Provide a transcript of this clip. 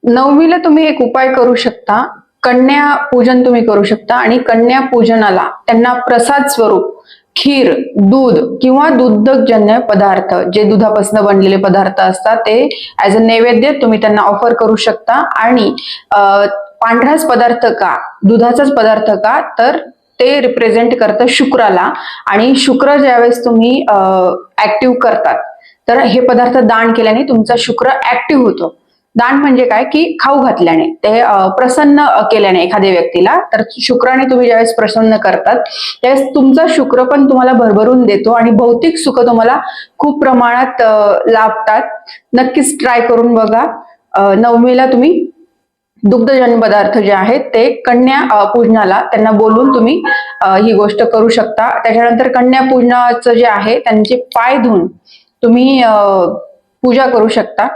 नवमीला तुम्ही एक उपाय करू शकता. कन्या पूजन तुम्ही करू शकता आणि कन्या पूजनाला त्यांना प्रसाद स्वरूप खीर, दूध किंवा दुग्धजन्य पदार्थ, जे दुधापासून बनलेले पदार्थ असतात ते ऍज अ नैवेद्य तुम्ही त्यांना ऑफर करू शकता. आणि पांढराच पदार्थ का, दुधाचाच पदार्थ का, तर ते रिप्रेझेंट करतं शुक्राला. आणि शुक्र ज्यावेळेस तुम्ही ऍक्टिव्ह करतात, तर हे पदार्थ दान केल्याने तुमचा शुक्र ऍक्टिव्ह होतो. दान म्हणजे काय की खाऊ घातल्याने, ते प्रसन्न केल्याने एखाद्या व्यक्तीला. तर शुक्राने तुम्ही ज्यावेळेस प्रसन्न करतात त्यावेळेस तुमचा शुक्र पण तुम्हाला भरभरून देतो आणि भौतिक सुख तुम्हाला खूप प्रमाणात लाभतात. नक्कीच ट्राय करून बघा. नवमीला तुम्ही दुग्धजन्य पदार्थ जे आहेत ते कन्या पूजनाला त्यांना बोलून तुम्ही ही गोष्ट करू शकता. त्याच्यानंतर कन्या पूजनाचं जे आहे त्यांचे पाय धुवून तुम्ही पूजा करू शकता.